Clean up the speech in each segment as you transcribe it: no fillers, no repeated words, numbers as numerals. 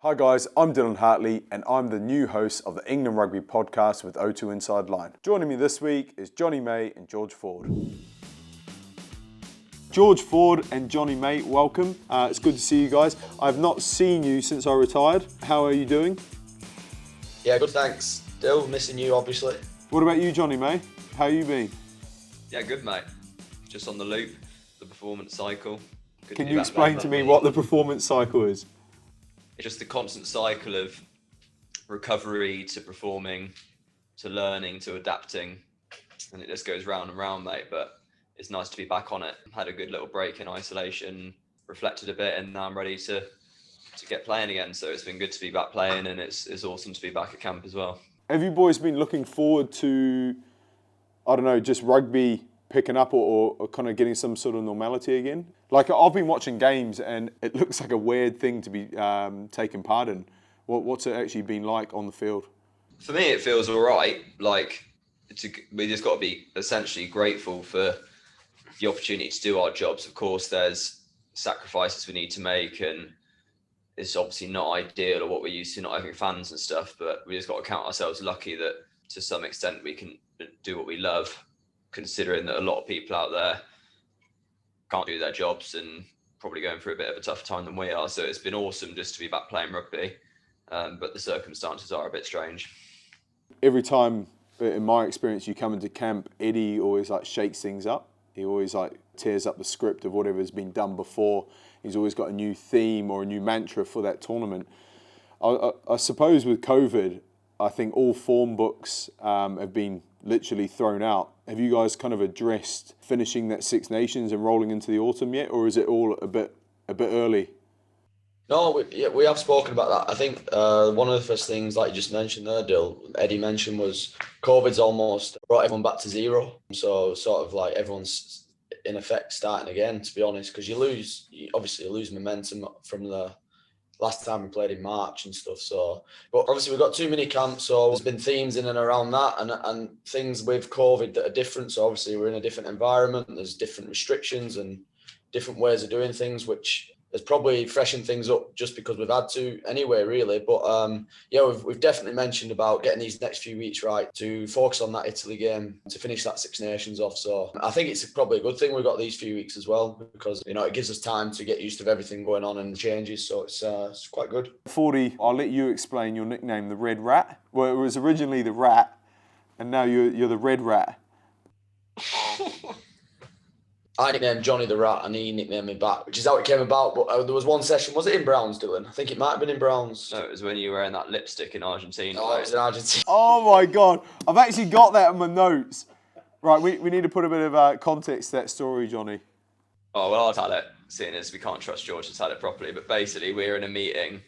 Hi guys, I'm Dylan Hartley and I'm the new host of the England Rugby podcast with O2 Inside Line. Joining me this week is Jonny May and George Ford. George Ford and Jonny May, welcome. It's good to see you guys. I've not seen you since I retired. How are you doing? Yeah, good, thanks. Still missing you, obviously. What about you, Jonny May? How you been? Yeah, good, mate. Just on the loop, the performance cycle. Good Can to be you back explain playing to me rugby. what the performance cycle is? It's just the constant cycle of recovery to performing, to learning, to adapting. And it just goes round and round, mate. But it's nice to be back on it. Had a good little break in isolation, reflected a bit, and now I'm ready to get playing again. So it's been good to be back playing, and it's awesome to be back at camp as well. Have you boys been looking forward to, I don't know, just rugby picking up or kind of getting some sort of normality again? Like, I've been watching games and it looks like a weird thing to be taking part in. What's it actually been like on the field? For me, it feels all right. Like, we just got to be essentially grateful for the opportunity to do our jobs. Of course, there's sacrifices we need to make, and it's obviously not ideal or what we're used to, not having fans and stuff, but we just got to count ourselves lucky that to some extent we can do what we love, considering that a lot of people out there can't do their jobs and probably going through a bit of a tougher time than we are. So it's been awesome just to be back playing rugby, but the circumstances are a bit strange. Every time, in my experience, you come into camp, Eddie always shakes things up. He always tears up the script of whatever's been done before. He's always got a new theme or a new mantra for that tournament. I suppose with COVID, I think all form books have been literally thrown out. Have you guys kind of addressed finishing that Six Nations and rolling into the autumn yet, or is it all a bit early? No, we have spoken about that. I think one of the first things, like you just mentioned there, Dill, Eddie mentioned, was COVID's almost brought everyone back to zero. So sort of like everyone's in effect starting again, to be honest, because you lose momentum from the last time we played in March and stuff. So, but obviously we've got too many camps, so there's been themes in and around that, and things with COVID that are different. So obviously we're in a different environment. There's different restrictions and different ways of doing things, which has probably freshened things up just because we've had to anyway, really. But yeah, we've definitely mentioned about getting these next few weeks right to focus on that Italy game to finish that Six Nations off. So I think it's probably a good thing we've got these few weeks as well, because it gives us time to get used to everything going on and the changes. So it's quite good. Fordy, I'll let you explain your nickname, the Red Rat. Well, it was originally the Rat, and now you're the Red Rat. I nicknamed Jonny the Rat and he nicknamed me back, which is how it came about. But there was one session, was it in Browns, Dylan? I think it might have been in Browns. No, it was when you were wearing that lipstick in Argentina. Oh, it was in Argentina. Oh my God, I've actually got that in my notes. Right, we need to put a bit of context to that story, Jonny. Oh, well, I'll tell it, seeing as we can't trust George to tell it properly. But basically, we were in a meeting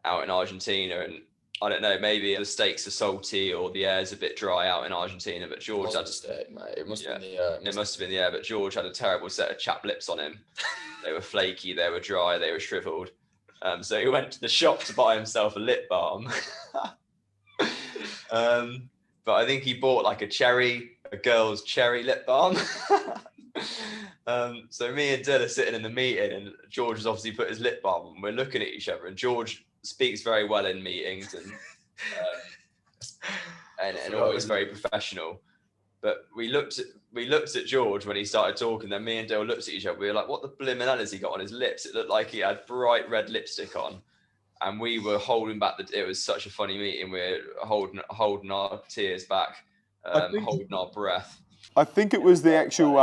out in Argentina, and I don't know, maybe the steaks are salty or the air's a bit dry out in Argentina, but George had a steak, mate. It must have been it must have been the air, but George had a terrible set of chapped lips on him. They were flaky, they were dry, they were shriveled. So he went to the shop to buy himself a lip balm. But I think he bought like a girl's cherry lip balm. So me and Dill are sitting in the meeting, and George has obviously put his lip balm on. We're looking at each other, and George speaks very well in meetings and always very professional. But we looked at George when he started talking. Then me and Dill looked at each other. We were like, "What the blimmin' hell has he got on his lips?" It looked like he had bright red lipstick on, and we were holding back. It was such a funny meeting. We were holding our tears back, holding our breath. I think it was the actual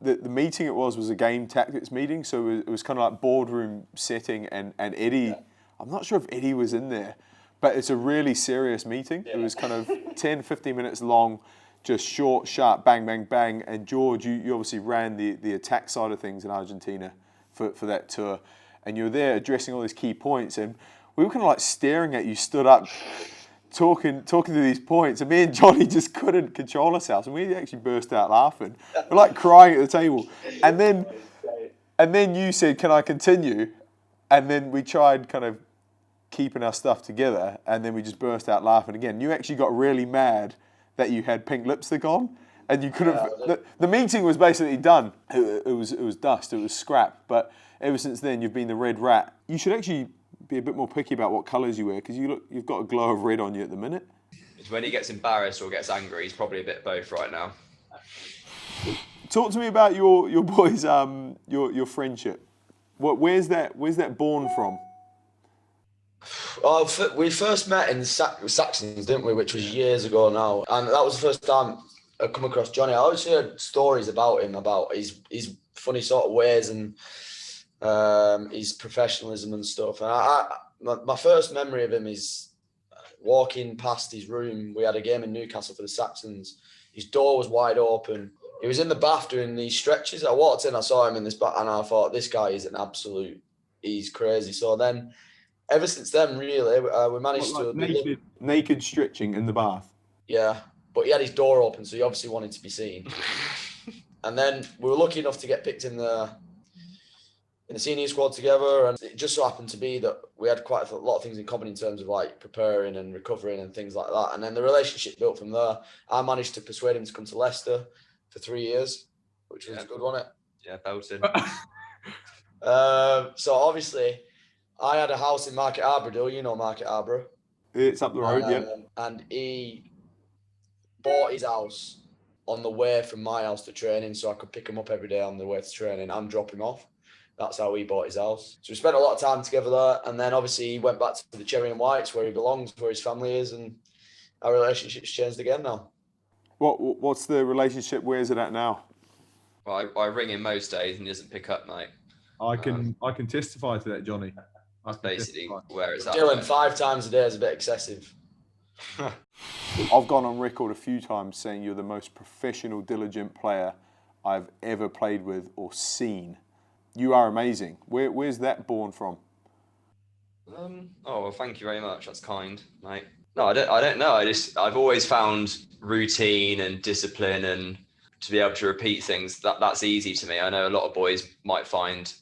the meeting. It was a game tactics meeting, so it was kind of like boardroom setting, and Eddie. Yeah. I'm not sure if Eddie was in there, but it's a really serious meeting. Yeah. It was kind of 10, 15 minutes long, just short, sharp, bang, bang, bang. And George, you obviously ran the attack side of things in Argentina for that tour, and you were there addressing all these key points, and we were kind of like staring at you, stood up, talking to these points, and me and Jonny just couldn't control ourselves, and we actually burst out laughing. We're like crying at the table, and then you said, "Can I continue?" And then we tried kind of keeping our stuff together, and then we just burst out laughing again. You actually got really mad that you had pink lipstick on, and you couldn't. Yeah, the meeting was basically done. It was dust. It was scrap. But ever since then, you've been the Red Rat. You should actually be a bit more picky about what colours you wear because you've got a glow of red on you at the minute. It's when he gets embarrassed or gets angry. He's probably a bit of both right now. Talk to me about your boys' your friendship. Where's that born from? We first met in Saxons, didn't we? Which was years ago now, and that was the first time I come across Jonny. I always heard stories about him, about his funny sort of ways and his professionalism and stuff. And my first memory of him is walking past his room. We had a game in Newcastle for the Saxons. His door was wide open. He was in the bath doing these stretches. I walked in, I saw him in this bath, and I thought, this guy is he's crazy. So then, ever since then, really, we managed to naked stretching in the bath. Yeah, but he had his door open, so he obviously wanted to be seen. And then we were lucky enough to get picked in the senior squad together, and it just so happened to be that we had quite a lot of things in common in terms of like preparing and recovering and things like that. And then the relationship built from there. I managed to persuade him to come to Leicester for 3 years, which was good, wasn't it? Yeah, belted. So obviously, I had a house in Market Harborough. You know Market Harborough. It's up the road, yeah. And he bought his house on the way from my house to training, so I could pick him up every day on the way to training and drop him off. That's how he bought his house. So we spent a lot of time together there, and then obviously he went back to the Cherry and Whites where he belongs, where his family is, and our relationship's changed again now. What's the relationship? Where's it at now? Well, I ring him most days and he doesn't pick up, mate. I can testify to that, Jonny. That's basically where it's at. Dylan, 5 times a day is a bit excessive. I've gone on record a few times saying you're the most professional, diligent player I've ever played with or seen. You are amazing. Where's that born from? Well, thank you very much. That's kind, mate. No, I don't know. I've always found routine and discipline and to be able to repeat things, that's easy to me. I know a lot of boys might find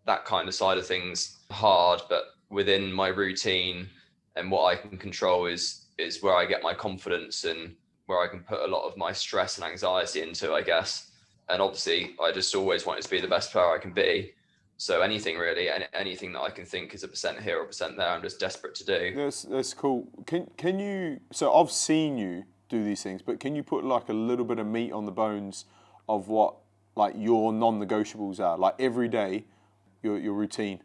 that kind of side of things hard, but within my routine and what I can control is where I get my confidence and where I can put a lot of my stress and anxiety into, I guess. And obviously, I just always wanted to be the best player I can be. So anything really, anything that I can think is a % here or % there, I'm just desperate to do. That's cool. Can you? So I've seen you do these things, but can you put like a little bit of meat on the bones of what like your non-negotiables are? Like every day, your routine.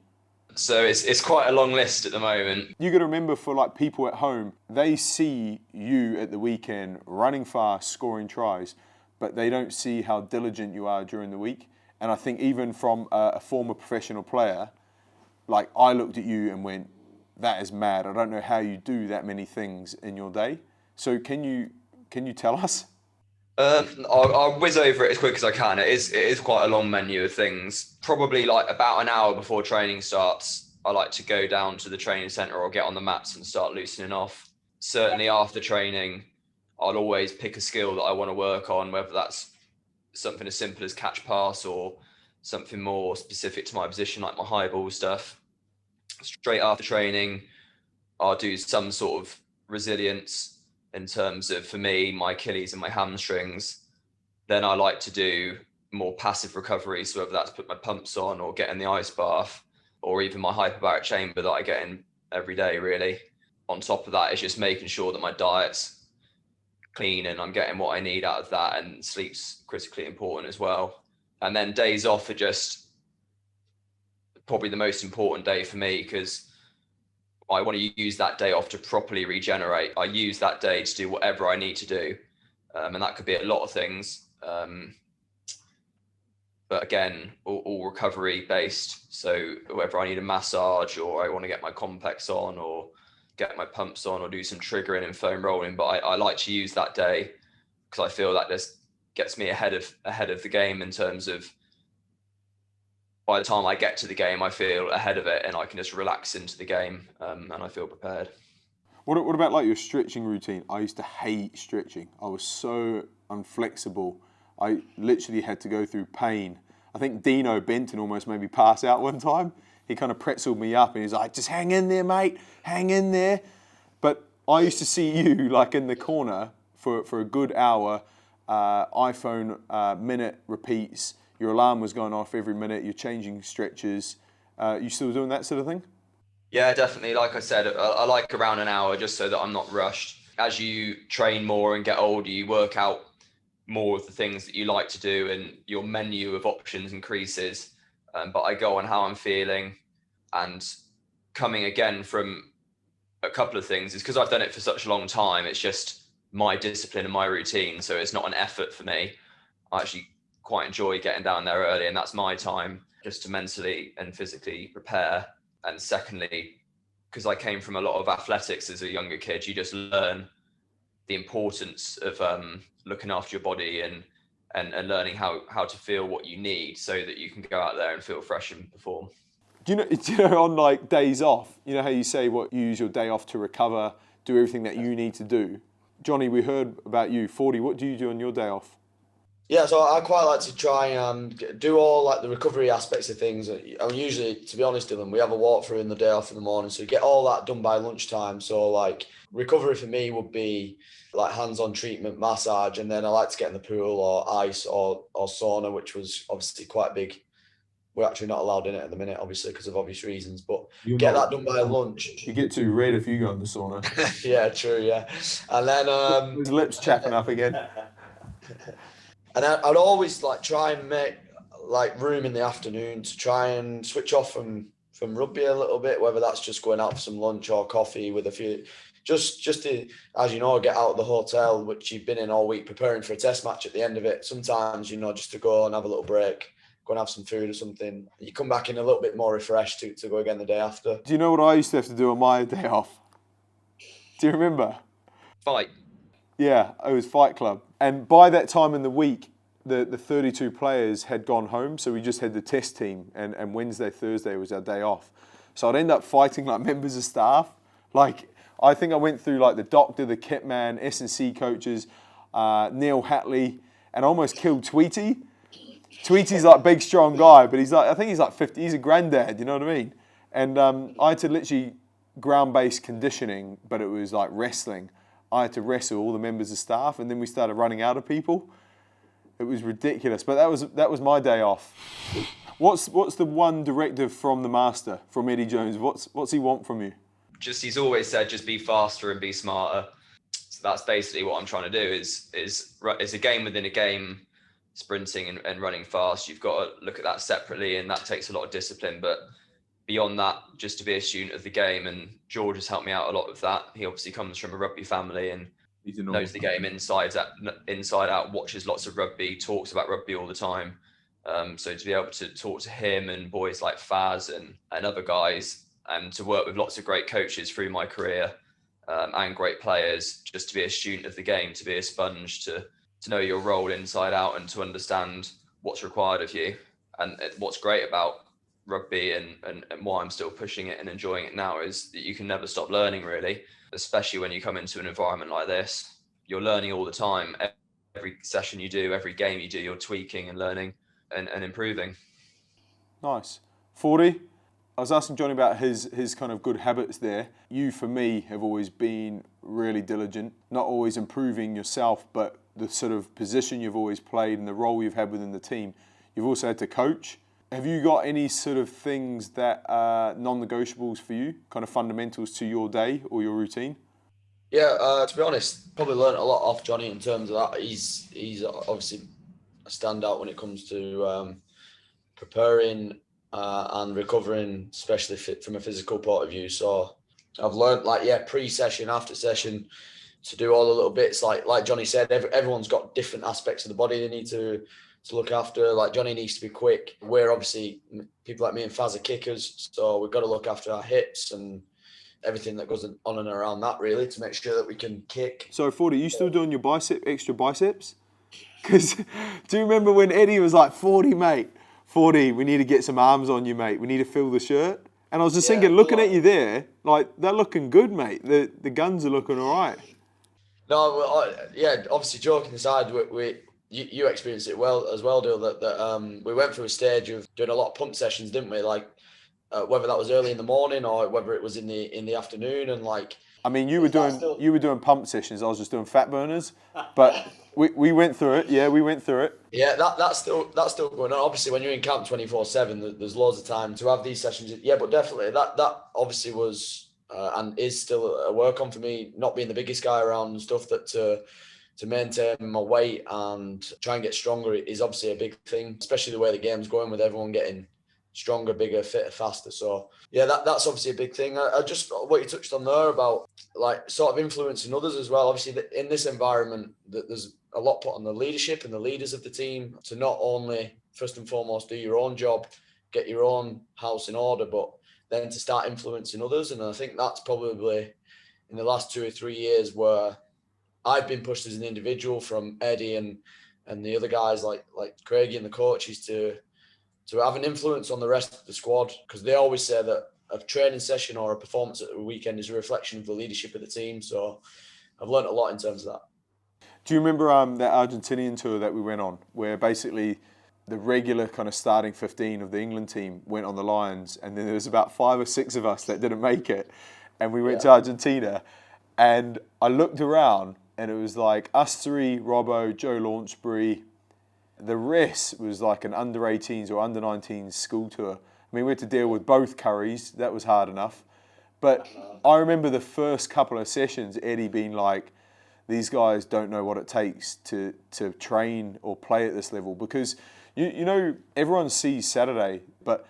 So it's quite a long list at the moment. You got to remember, for like people at home, they see you at the weekend running fast, scoring tries, but they don't see how diligent you are during the week. And I think even from a former professional player, like I looked at you and went, that is mad. I don't know how you do that many things in your day. So can you tell us? I'll whiz over it as quick as I can. It is quite a long menu of things. Probably like about an hour before training starts, I like to go down to the training centre or get on the mats and start loosening off. Certainly after training, I'll always pick a skill that I want to work on, whether that's something as simple as catch pass or something more specific to my position, like my high ball stuff. Straight after training, I'll do some sort of resilience in terms of, for me, my Achilles and my hamstrings. Then I like to do more passive recovery, so whether that's put my pumps on or get in the ice bath or even my hyperbaric chamber that I get in every day, really. On top of that, it's just making sure that my diet's clean and I'm getting what I need out of that, and sleep's critically important as well. And then days off are just probably the most important day for me, because I want to use that day off to properly regenerate. I use that day to do whatever I need to do, and that could be a lot of things, but again, all recovery based. So whether I need a massage or I want to get my complex on or get my pumps on or do some triggering and foam rolling, but I like to use that day because I feel that just gets me ahead of the game, in terms of by the time I get to the game, I feel ahead of it and I can just relax into the game, and I feel prepared. What about like your stretching routine? I used to hate stretching. I was so unflexible. I literally had to go through pain. I think Dino Benton almost made me pass out one time. He kind of pretzeled me up and he's like, just hang in there, mate, hang in there. But I used to see you like in the corner for a good hour, iPhone minute repeats. Your alarm was going off every minute. You're changing stretches. You still doing that sort of thing? Yeah, definitely. Like I said, I like around an hour just so that I'm not rushed. As you train more and get older, you work out more of the things that you like to do and your menu of options increases. But I go on how I'm feeling, and coming again from a couple of things is because I've done it for such a long time. It's just my discipline and my routine. So it's not an effort for me. I actually quite enjoy getting down there early, and that's my time just to mentally and physically prepare. And secondly, because I came from a lot of athletics as a younger kid, you just learn the importance of looking after your body and learning how to feel what you need so that you can go out there and feel fresh and perform. Do you know on like days off, you know how you say what you use your day off to recover, do everything that you need to do? Jonny, we heard about you. Fordy, what do you do on your day off? Yeah, so I quite like to try and do all like the recovery aspects of things. And usually, to be honest, Dylan, we have a walkthrough in the day off in the morning, so you get all that done by lunchtime. So like recovery for me would be like hands-on treatment, massage, and then I like to get in the pool or ice or sauna, which was obviously quite big. We're actually not allowed in it at the minute, obviously, because of obvious reasons. But get that done by lunch. You get too red if you go in the sauna. Yeah, true. Yeah, and then His lips chapping up again. And I'd always like try and make like room in the afternoon to try and switch off from rugby a little bit, whether that's just going out for some lunch or coffee with a few, just to, as you know, get out of the hotel, which you've been in all week preparing for a test match at the end of it. Sometimes, just to go and have a little break, go and have some food or something. You come back in a little bit more refreshed to go again the day after. Do you know what I used to have to do on my day off? Do you remember? Fight. Yeah, it was Fight Club. And by that time in the week, the 32 players had gone home, so we just had the test team, and Wednesday, Thursday was our day off. So I'd end up fighting like members of staff. Like, I think I went through like the doctor, the kit man, S&C coaches, Neil Hartley, and almost killed Tweety. Tweety's like a big, strong guy, but I think he's like 50, he's a granddad, you know what I mean? And I had to literally ground-based conditioning, but it was like wrestling. I had to wrestle all the members of staff, and then we started running out of people. It was ridiculous, but that was my day off. What's the one directive from the master, from Eddie Jones? What's he want from you? He's always said, just be faster and be smarter. So that's basically what I'm trying to do. Is it's a game within a game, sprinting and running fast. You've got to look at that separately, and that takes a lot of discipline. But beyond that, just to be a student of the game, and George has helped me out a lot with that. He obviously comes from a rugby family and knows the game inside out, watches lots of rugby, talks about rugby all the time. So to be able to talk to him and boys like Faz and other guys, and to work with lots of great coaches through my career, and great players, just to be a student of the game, to be a sponge, to know your role inside out and to understand what's required of you. And what's great about rugby and why I'm still pushing it and enjoying it now is that you can never stop learning, really, especially when you come into an environment like this. You're learning all the time. Every session you do, every game you do, you're tweaking and learning and improving. Nice. Fordy, I was asking Jonny about his kind of good habits there. You, for me, have always been really diligent, not always improving yourself, but the sort of position you've always played and the role you've had within the team. You've also had to coach. Have you got any sort of things that are non-negotiables for you, kind of fundamentals to your day or your routine? Yeah, to be honest, probably learned a lot off Jonny in terms of that. He's obviously a standout when it comes to preparing and recovering, especially from a physical point of view. So I've learned pre-session, after session, to do all the little bits. Like Jonny said, everyone's got different aspects of the body they need to look after. Like Jonny needs to be quick. We're obviously, people like me and Faz are kickers, so we've got to look after our hips and everything that goes on and around that, really, to make sure that we can kick. So, Fordy, are you still doing your extra biceps? Because do you remember when Eddie was like, Fordy, mate, Fordy, we need to get some arms on you, mate. We need to fill the shirt. And I was just thinking, looking at you there, like, they're looking good, mate. The guns are looking all right. No, obviously, joking aside, you experienced it well as well, Dale, that we went through a stage of doing a lot of pump sessions, didn't we? Like, whether that was early in the morning or whether it was in the afternoon, and like. I mean, you were doing pump sessions. I was just doing fat burners, but we went through it. Yeah, we went through it. Yeah, that's still going on. Obviously, when you're in camp 24/7, there's loads of time to have these sessions. Yeah, but definitely that obviously was and is still a work on for me. Not being the biggest guy around and stuff, that to maintain my weight and try and get stronger is obviously a big thing, especially the way the game's going with everyone getting stronger, bigger, fitter, faster. So yeah, that's obviously a big thing. I just, what you touched on there about like sort of influencing others as well. Obviously in this environment, there's a lot put on the leadership and the leaders of the team to not only first and foremost do your own job, get your own house in order, but then to start influencing others. And I think that's probably in the last 2 or 3 years where I've been pushed as an individual from Eddie and the other guys like Craigie and the coaches to have an influence on the rest of the squad, because they always say that a training session or a performance at the weekend is a reflection of the leadership of the team. So I've learned a lot in terms of that. Do you remember that Argentinian tour that we went on, where basically the regular kind of starting 15 of the England team went on the Lions, and then there was about 5 or 6 of us that didn't make it, and we went to Argentina, and I looked around and it was like us three, Robbo, Joe Launchbury. The rest was like an under-18s or under-19s school tour. I mean, we had to deal with both Currys. That was hard enough. But I remember the first couple of sessions, Eddie being like, these guys don't know what it takes to train or play at this level. Because, you know, everyone sees Saturday, but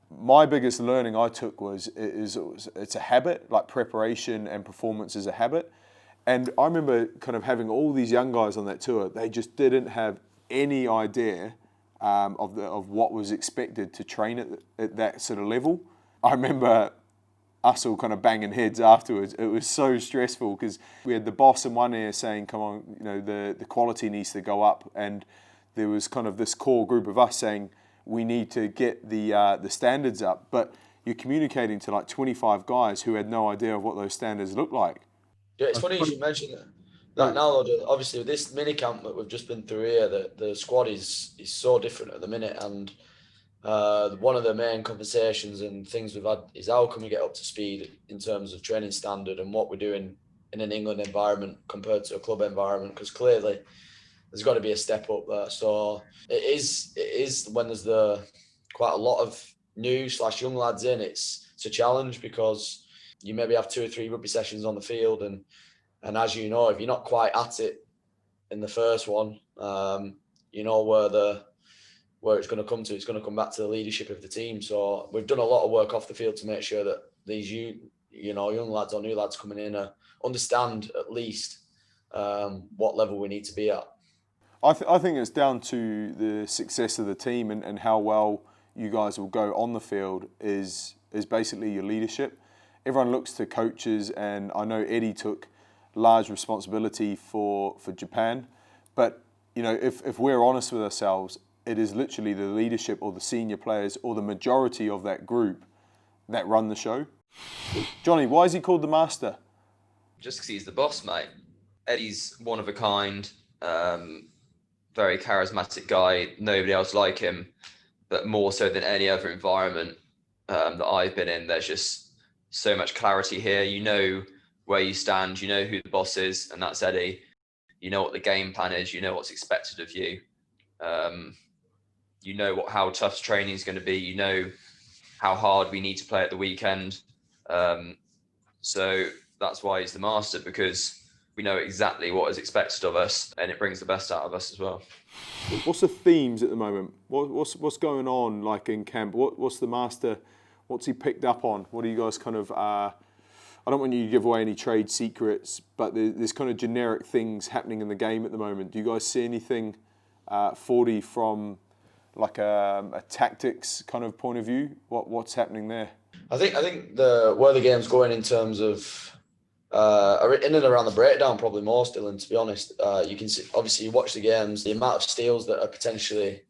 my biggest learning I took was it's a habit, like preparation and performance is a habit. And I remember kind of having all these young guys on that tour. They just didn't have any idea of what was expected to train at that sort of level. I remember us all kind of banging heads afterwards. It was so stressful because we had the boss in one ear saying, come on, you know, the quality needs to go up. And there was kind of this core group of us saying, we need to get the standards up. But you're communicating to like 25 guys who had no idea of what those standards look like. Yeah, it's funny you should mention that. Like now, obviously, with this mini camp that we've just been through here, the squad is so different at the minute, and one of the main conversations and things we've had is how can we get up to speed in terms of training standard and what we're doing in an England environment compared to a club environment, because clearly there's got to be a step up there. So it is when there's quite a lot of new / young lads in, it's a challenge because you maybe have 2 or 3 rugby sessions on the field, and as you know, if you're not quite at it in the first one, you know where it's going to come to. It's going to come back to the leadership of the team. So we've done a lot of work off the field to make sure that these young lads or new lads coming in understand at least what level we need to be at. I think it's down to the success of the team and how well you guys will go on the field is basically your leadership. Everyone looks to coaches, and I know Eddie took large responsibility for Japan. But, you know, if we're honest with ourselves, it is literally the leadership or the senior players or the majority of that group that run the show. Jonny, why is he called the master? Just because he's the boss, mate. Eddie's one of a kind, very charismatic guy. Nobody else like him, but more so than any other environment that I've been in. There's just so much clarity here. You know where you stand, you know who the boss is, and that's Eddie. You know what the game plan is, you know what's expected of you. You know how tough training is going to be, you know how hard we need to play at the weekend. So that's why he's the master, because we know exactly what is expected of us, and it brings the best out of us as well. What's the themes at the moment? What's going on like in camp? What's the master? What's he picked up on? What are you guys kind of? I don't want you to give away any trade secrets, but there's kind of generic things happening in the game at the moment. Do you guys see anything, Fordy, from like a tactics kind of point of view? What's happening there? I think where the game's going in terms of in and around the breakdown, probably more still. And to be honest, you can see, obviously you watch the games, the amount of steals that are potentially,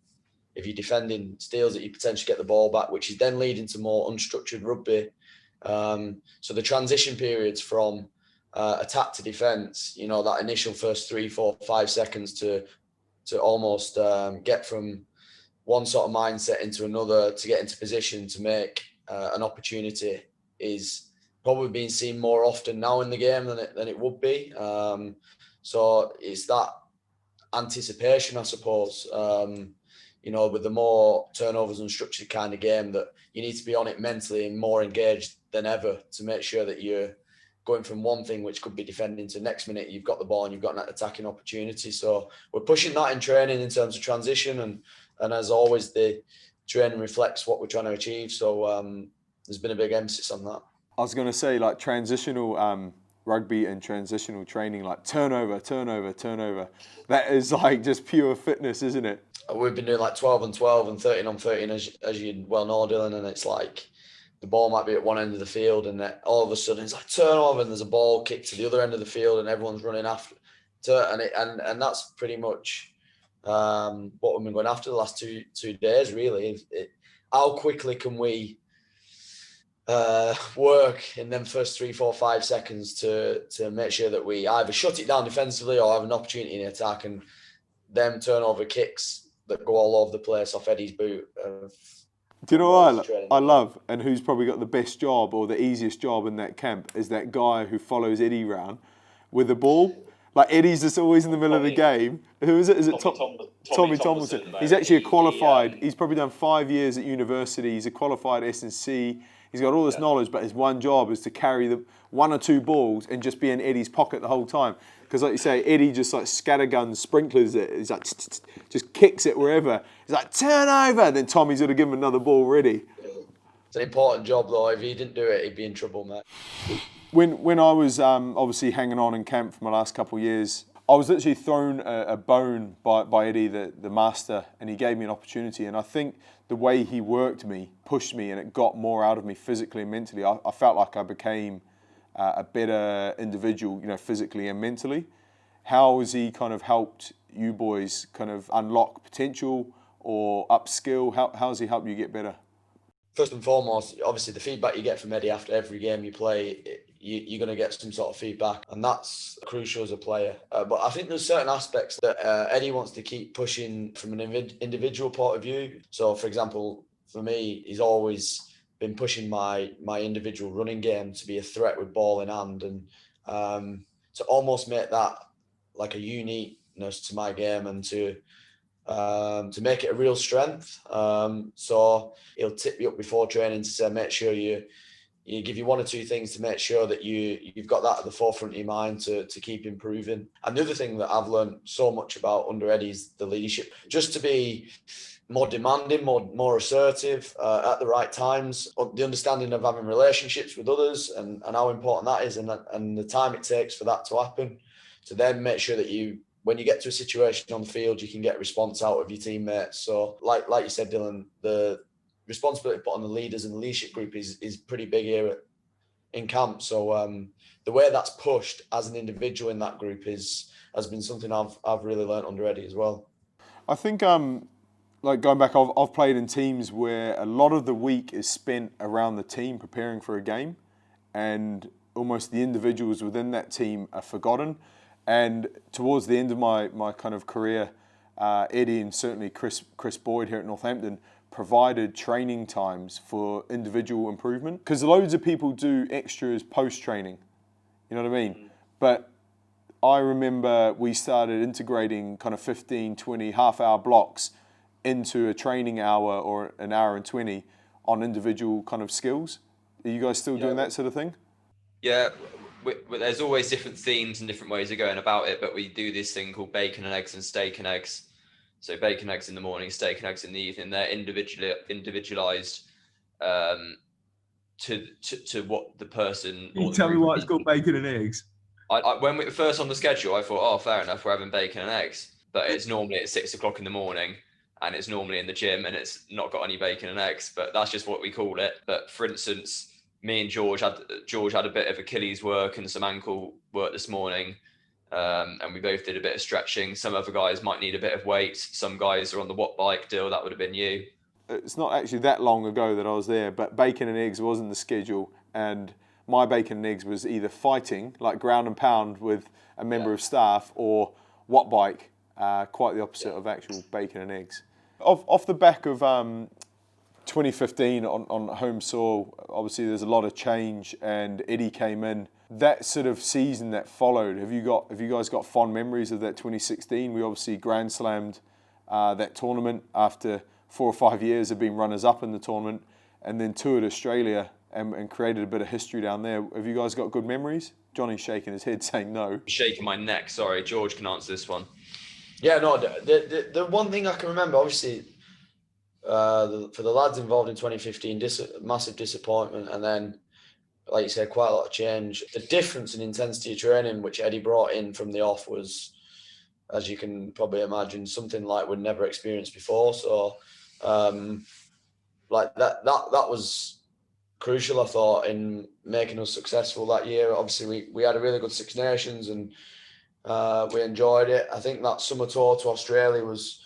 if you're defending steals, that you potentially get the ball back, which is then leading to more unstructured rugby. So the transition periods from attack to defence, you know, that initial first 3, 4, 5 seconds to almost get from one sort of mindset into another, to get into position to make an opportunity is probably being seen more often now in the game than it would be. So it's that anticipation, I suppose. With the more turnovers and structured kind of game, that you need to be on it mentally and more engaged than ever to make sure that you're going from one thing, which could be defending, to next minute you've got the ball and you've got an attacking opportunity. So we're pushing that in training in terms of transition, and as always, the training reflects what we're trying to achieve. So there's been a big emphasis on that. I was going to say, like, transitional rugby and transitional training, like turnover. That is like just pure fitness, isn't it? We've been doing like 12 and 12 and 13 on 13, as you well know, Dylan, and it's like the ball might be at one end of the field and then all of a sudden it's like turnover and there's a ball kicked to the other end of the field and everyone's running after it, and that's pretty much what we've been going after the last two days, really. How quickly can we work in them first 3, 4, 5 seconds to make sure that we either shut it down defensively or have an opportunity in attack, and them turnover kicks that go all over the place off Eddie's boot. Do you know what I love, and who's probably got the best job or the easiest job in that camp, is that guy who follows Eddie round with the ball. Like, Eddie's just always in the middle of the game. Who is it? Is it Tommy Tomlinson? He's actually a qualified. He's probably done 5 years at university. He's a qualified S&C. He's got all this knowledge, but his one job is to carry the 1 or 2 balls and just be in Eddie's pocket the whole time. Because, like you say, Eddie just like scattergun sprinklers it. He's like just kicks it wherever. He's like, turn over. Then Tommy's going to give him another ball ready. It's an important job, though. If he didn't do it, he'd be in trouble, mate. When I was obviously hanging on in camp for my last couple of years, I was literally thrown a bone by Eddie, the master, and he gave me an opportunity. And I think the way he worked me, pushed me, and it got more out of me physically and mentally. I felt like I became a better individual, physically and mentally. How has he kind of helped you boys kind of unlock potential or upskill? How has he helped you get better? First and foremost, obviously the feedback you get from Eddie after every game you play, you're going to get some sort of feedback, and that's crucial as a player. But I think there's certain aspects that Eddie wants to keep pushing from an individual point of view. So, for example, for me, he's always been pushing my individual running game to be a threat with ball in hand, and to almost make that like a uniqueness to my game, and to make it a real strength. So he'll tip you up before training to say, make sure you give you 1 or 2 things to make sure that you've got that at the forefront of your mind to keep improving. And the other thing that I've learned so much about under Eddie is the leadership, just to be more demanding, more assertive at the right times, the understanding of having relationships with others and how important that is, and the time it takes for that to happen, to then make sure that when you get to a situation on the field, you can get a response out of your teammates. So like you said, Dylan, the responsibility put on the leaders and the leadership group is pretty big here in camp. So the way that's pushed as an individual in that group has been something I've really learned under Eddie as well. I think like going back, I've played in teams where a lot of the week is spent around the team preparing for a game, and almost the individuals within that team are forgotten. And towards the end of my kind of career, Eddie and certainly Chris Boyd here at Northampton provided training times for individual improvement, because loads of people do extras post-training, you know what I mean? But I remember we started integrating kind of 15, 20, half-hour blocks into a training hour or an hour and 20 on individual kind of skills. Are you guys still doing that sort of thing? Yeah, there's always different themes and different ways of going about it, but we do this thing called bacon and eggs and steak and eggs. So bacon eggs in the morning, steak and eggs in the evening. They're individualized to what the person. Can you tell me why it's called bacon and eggs? When we were first on the schedule, I thought, oh, fair enough, we're having bacon and eggs. But it's normally at 6 o'clock in the morning, and it's normally in the gym, and it's not got any bacon and eggs. But that's just what we call it. But for instance, me and George had a bit of Achilles work and some ankle work this morning. And we both did a bit of stretching. Some other guys might need a bit of weight. Some guys are on the watt bike deal. That would have been you. It's not actually that long ago that I was there, but bacon and eggs was in the schedule. And my bacon and eggs was either fighting, like ground and pound with a member of staff, or watt bike, quite the opposite of actual bacon and eggs. Off the back of 2015 on home soil, obviously there's a lot of change, and Eddie came in. That sort of season that followed, have you guys got fond memories of that 2016? We obviously Grand Slammed that tournament after 4 or 5 years of being runners-up in the tournament, and then toured Australia and created a bit of history down there. Have you guys got good memories? Jonny's shaking his head saying no. Shaking my neck, sorry. George can answer this one. Yeah, no, the one thing I can remember, obviously, for the lads involved in 2015, massive disappointment, and then, like you said, quite a lot of change. The difference in intensity of training, which Eddie brought in from the off, was, as you can probably imagine, something like we'd never experienced before. So, like that was crucial, I thought, in making us successful that year. Obviously, we had a really good Six Nations, and we enjoyed it. I think that summer tour to Australia was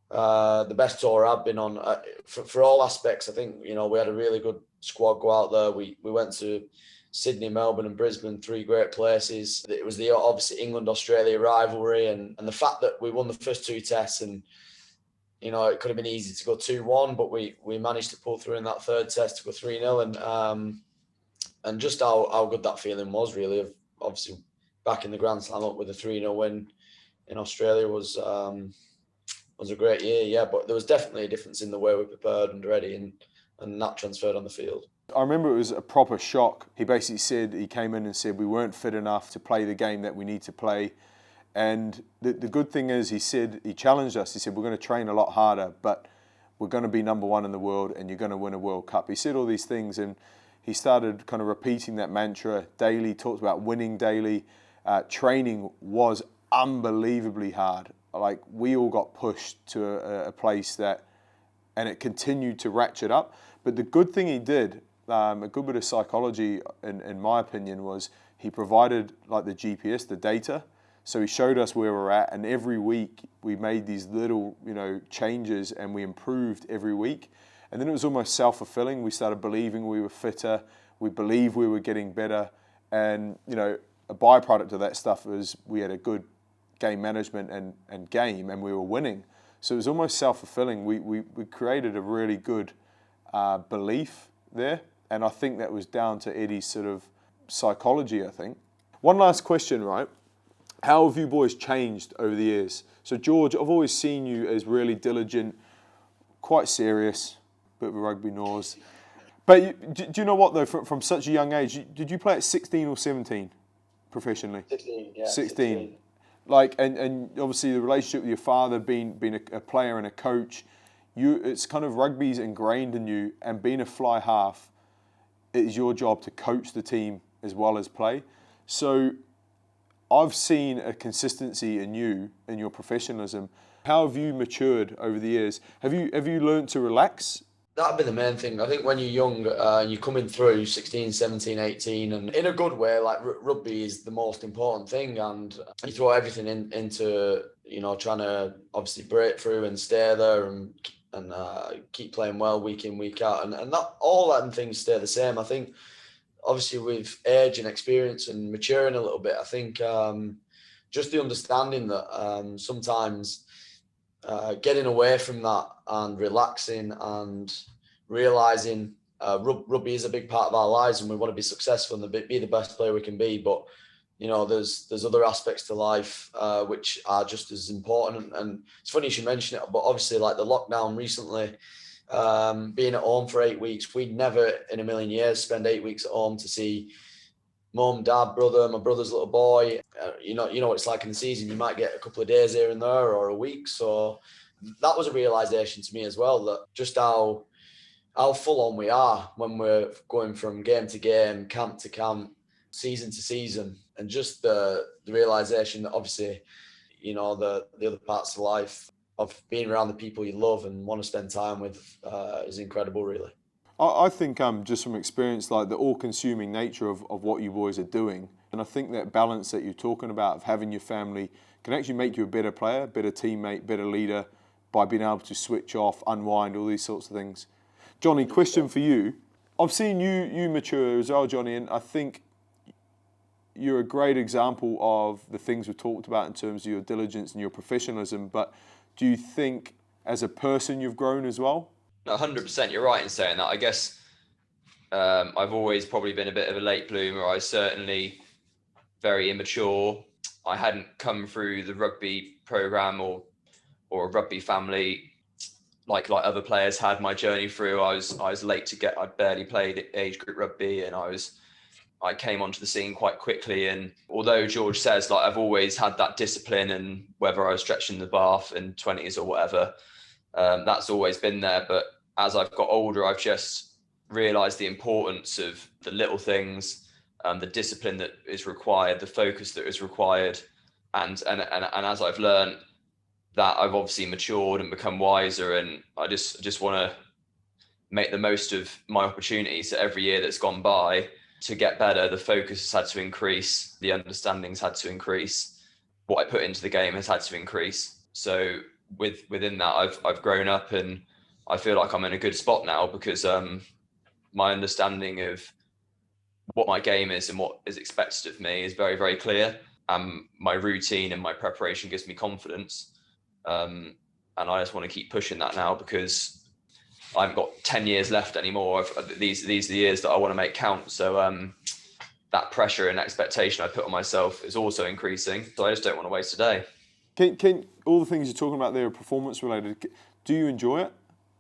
the best tour I've been on for all aspects. I think, you know, we had a really good squad go out there. We went to Sydney, Melbourne and Brisbane, 3 great places. It was the obviously England-Australia rivalry, and the fact that we won the first 2 tests, and, you know, it could have been easy to go 2-1, but we managed to pull through in that 3rd test to go 3-0, and just how good that feeling was, really, of obviously back in the Grand Slam up with a 3-0 win in Australia was a great year, yeah. But there was definitely a difference in the way we prepared under Eddie, and that transferred on the field. I remember it was a proper shock. He basically said, he came in and said we weren't fit enough to play the game that we need to play. And the good thing is, he said, he challenged us. He said, we're going to train a lot harder, but we're going to be number 1 in the world and you're going to win a World Cup. He said all these things, and he started kind of repeating that mantra daily, talked about winning daily. Training was unbelievably hard. Like, we all got pushed to a place that, and it continued to ratchet up. But the good thing he did, a good bit of psychology, in my opinion, was he provided like the GPS, the data. So he showed us where we're at, and every week we made these little, you know, changes, and we improved every week. And then it was almost self-fulfilling. We started believing we were fitter. We believed we were getting better. And, you know, a byproduct of that stuff was we had a good game management and game, and we were winning. So it was almost self-fulfilling. We created a really good belief there, and I think that was down to Eddie's sort of psychology, I think. One last question, right? How have you boys changed over the years? So George, I've always seen you as really diligent, quite serious, bit of a rugby nose. But do you know what though, from such a young age, did you play at 16 or 17 professionally? 16, yeah. 16. Like, and obviously the relationship with your father, being a player and a coach, it's kind of rugby's ingrained in you, and being a fly half, it is your job to coach the team as well as play. So I've seen a consistency in you, in your professionalism. How have you matured over the years? Have you learned to relax? That'd be the main thing. I think when you're young and you're coming through 16, 17, 18, and in a good way, like rugby is the most important thing, and you throw everything into, you know, trying to obviously break through and stay there and keep playing well week in, week out, and that all that things stay the same. I think obviously with age and experience and maturing a little bit, I think just the understanding that sometimes getting away from that and relaxing and realizing rugby is a big part of our lives, and we want to be successful and be the best player we can be. But, you know, there's other aspects to life which are just as important. And it's funny you should mention it, but obviously like the lockdown recently, being at home for 8 weeks, we'd never in a million years spend 8 weeks at home to see mum, dad, brother, my brother's little boy. You know what it's like in the season. You might get a couple of days here and there or a week. So that was a realization to me as well, that just how full on we are when we're going from game to game, camp to camp, season to season, and just the realization that obviously, you know, the other parts of life of being around the people you love and want to spend time with is incredible, really. I think just from experience, like the all-consuming nature of what you boys are doing, and I think that balance that you're talking about of having your family can actually make you a better player, better teammate, better leader, by being able to switch off, unwind, all these sorts of things. Jonny, question for you. I've seen you mature as well, Jonny, and I think you're a great example of the things we've talked about in terms of your diligence and your professionalism, but do you think as a person you've grown as well? No, 100%. You're right in saying that. I guess I've always probably been a bit of a late bloomer. I was certainly very immature. I hadn't come through the rugby program or a rugby family like other players had my journey through. I was late to get. I'd barely played age group rugby, and I came onto the scene quite quickly. And although George says like I've always had that discipline, and whether I was stretching the bath in 20s or whatever, that's always been there. But as I've got older, I've just realised the importance of the little things, the discipline that is required, the focus that is required, and as I've learned that, I've obviously matured and become wiser, and I just want to make the most of my opportunities. So every year that's gone by, to get better, the focus has had to increase, the understanding's had to increase, what I put into the game has had to increase. So within that, I've grown up, and I feel like I'm in a good spot now because my understanding of what my game is and what is expected of me is very, very clear. And my routine and my preparation gives me confidence. And I just want to keep pushing that now because I haven't got 10 years left anymore. These are the years that I want to make count. So that pressure and expectation I put on myself is also increasing. So I just don't want to waste a day. Can all the things you're talking about there are performance related? Do you enjoy it?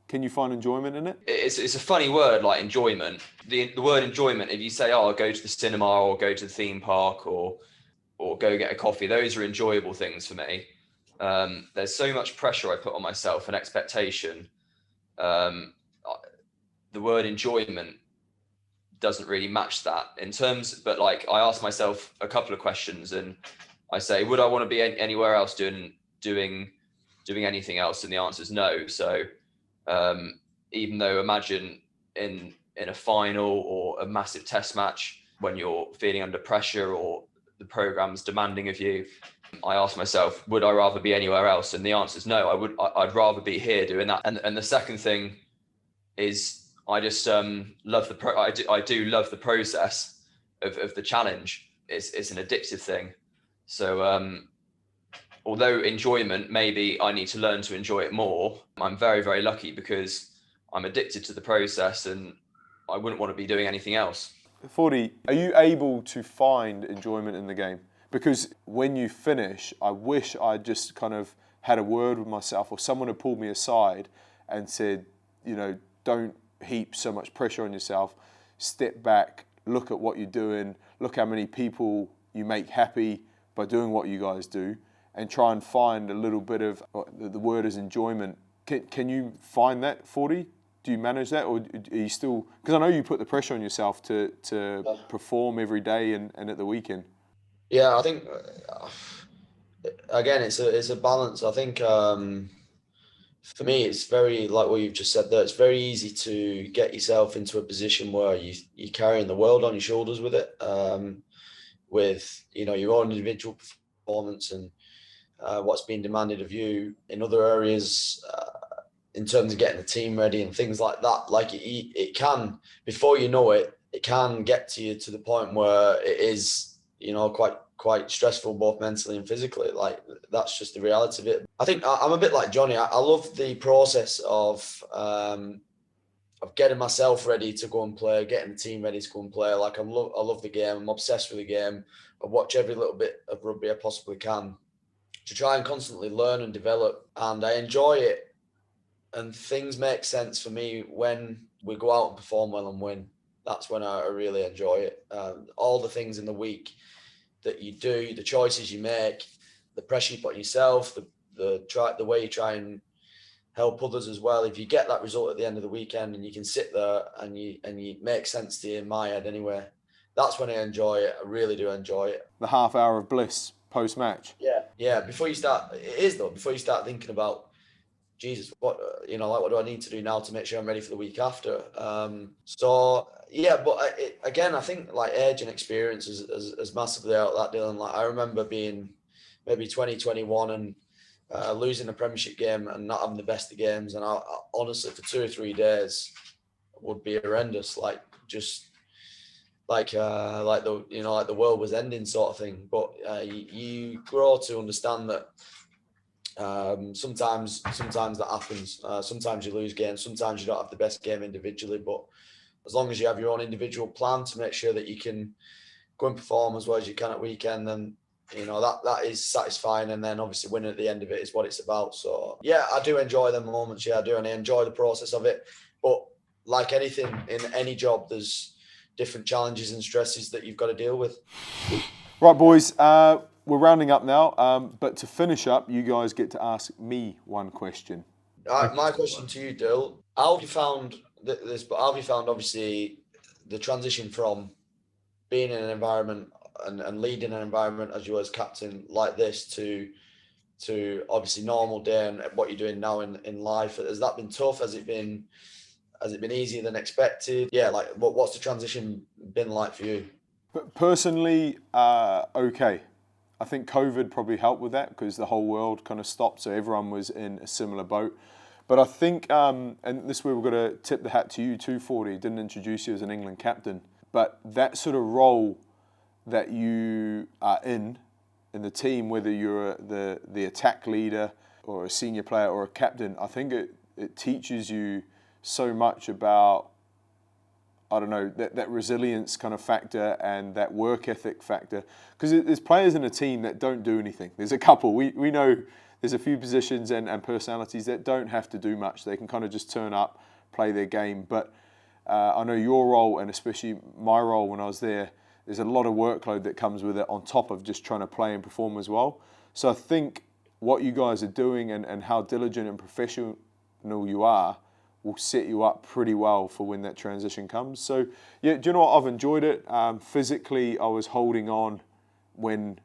Can you find enjoyment in it? It's a funny word, like enjoyment. The word enjoyment, if you say, oh, I'll go to the cinema or go to the theme park or go get a coffee, those are enjoyable things for me. There's so much pressure I put on myself and expectation. The word enjoyment doesn't really match that in terms, but like I ask myself a couple of questions and I say, would I want to be anywhere else doing anything else? And the answer is no. So even though imagine in a final or a massive test match when you're feeling under pressure or the program's demanding of you, I ask myself, would I rather be anywhere else? And the answer is no. I'd rather be here doing that. And the second thing is I just love I do love the process of the challenge. It's an addictive thing. So although enjoyment, maybe I need to learn to enjoy it more. I'm very, very lucky because I'm addicted to the process and I wouldn't want to be doing anything else. Fordy, are you able to find enjoyment in the game? Because when you finish, I wish I just kind of had a word with myself or someone had pulled me aside and said, you know, don't heap so much pressure on yourself. Step back, look at what you're doing, look how many people you make happy by doing what you guys do, and try and find a little bit of, the word is enjoyment. Can you find that, Fordy? Do you manage that, or are you still, because I know you put the pressure on yourself to perform every day and at the weekend. Yeah, I think again it's a balance. I think for me it's very, like what you've just said there, it's very easy to get yourself into a position where you're carrying the world on your shoulders with it, with, you know, your own individual performance and what's being demanded of you in other areas, in terms of getting the team ready and things like that. Like it can, before you know it, it can get to you to the point where it is, you know, quite stressful, both mentally and physically. Like that's just the reality of it. I think I'm a bit like Jonny. I love the process of getting myself ready to go and play, getting the team ready to go and play. Like I love the game. I'm obsessed with the game. I watch every little bit of rugby I possibly can to try and constantly learn and develop. And I enjoy it. And things make sense for me when we go out and perform well and win. That's when I really enjoy it. All the things in the week that you do, the choices you make, the pressure you put on yourself, the way you try and help others as well. If you get that result at the end of the weekend and you can sit there and you make sense to you, in my head anyway, that's when I enjoy it. I really do enjoy it. The half hour of bliss post-match. Yeah. Before you start thinking about, Jesus, what do I need to do now to make sure I'm ready for the week after? Again, I think like age and experience is massively out that deal. And like I remember being maybe 2021 and losing a Premiership game and not having the best of games, and I honestly for 2 or 3 days would be horrendous, like just like the world was ending sort of thing. But you grow to understand that Sometimes that happens. Sometimes you lose games. Sometimes you don't have the best game individually, but as long as you have your own individual plan to make sure that you can go and perform as well as you can at weekend, then that is satisfying. And then obviously winning at the end of it is what it's about. So yeah, I do enjoy them moments. Yeah, I do, and I enjoy the process of it. But like anything in any job, there's different challenges and stresses that you've got to deal with. Right, boys, we're rounding up now. But to finish up, you guys get to ask me one question. My question to you, Dill, how have you found this? But how have you found obviously the transition from being in an environment and leading an environment as you as captain like this to obviously normal day and what you're doing now in life? Has that been tough? Has it been easier than expected? Yeah, like what's the transition been like for you? Personally, okay. I think COVID probably helped with that because the whole world kind of stopped, so everyone was in a similar boat. But I think, and this is where we're going to tip the hat to you too, Fordy. Didn't introduce you as an England captain, but that sort of role that you are in the team, whether you're the attack leader or a senior player or a captain, I think it teaches you so much about, I don't know, that resilience kind of factor and that work ethic factor. Because there's players in a team that don't do anything. There's a couple. We know there's a few positions and personalities that don't have to do much. They can kind of just turn up, play their game. But I know your role, and especially my role when I was there, there's a lot of workload that comes with it on top of just trying to play and perform as well. So I think what you guys are doing and how diligent and professional you are will set you up pretty well for when that transition comes. So, yeah, do you know what? I've enjoyed it. Physically, I was holding on when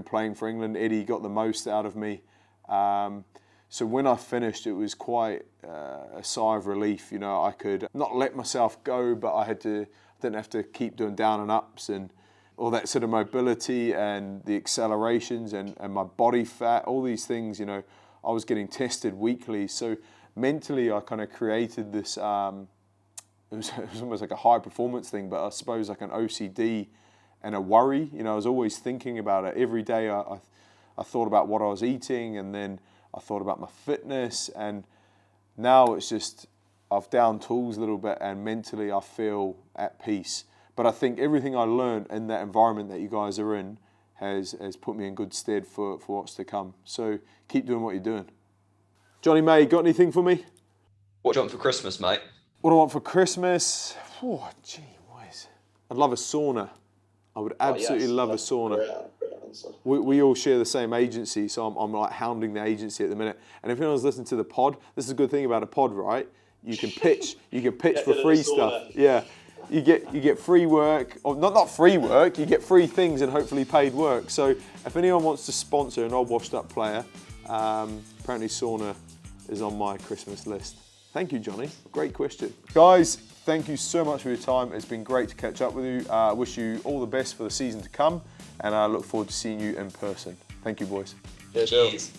playing for England. Eddie got the most out of me. So when I finished, it was quite a sigh of relief. I could not let myself go, but I didn't have to keep doing down and ups and all that sort of mobility and the accelerations and my body fat, all these things, I was getting tested weekly. So mentally, I kind of created this, it was almost like a high performance thing, but I suppose like an OCD and a worry. I was always thinking about it. Every day I thought about what I was eating, and then I thought about my fitness, and now it's just, I've down tools a little bit, and mentally I feel at peace. But I think everything I learned in that environment that you guys are in has put me in good stead for what's to come. So keep doing what you're doing. Jonny May, got anything for me? What do you want for Christmas, mate? What do I want for Christmas? Oh, gee whiz. I'd love a sauna. I would absolutely love a sauna. Great answer. We all share the same agency, so I'm like hounding the agency at the minute. And if anyone's listening to the pod, this is a good thing about a pod, right? You can pitch for free stuff. Yeah. You get free work, or not free work, you get free things and hopefully paid work. So if anyone wants to sponsor an old washed up player, apparently sauna is on my Christmas list. Thank you, Jonny. Great question. Guys, thank you so much for your time. It's been great to catch up with you. I wish you all the best for the season to come, and I look forward to seeing you in person. Thank you, boys. Cheers. Cheers.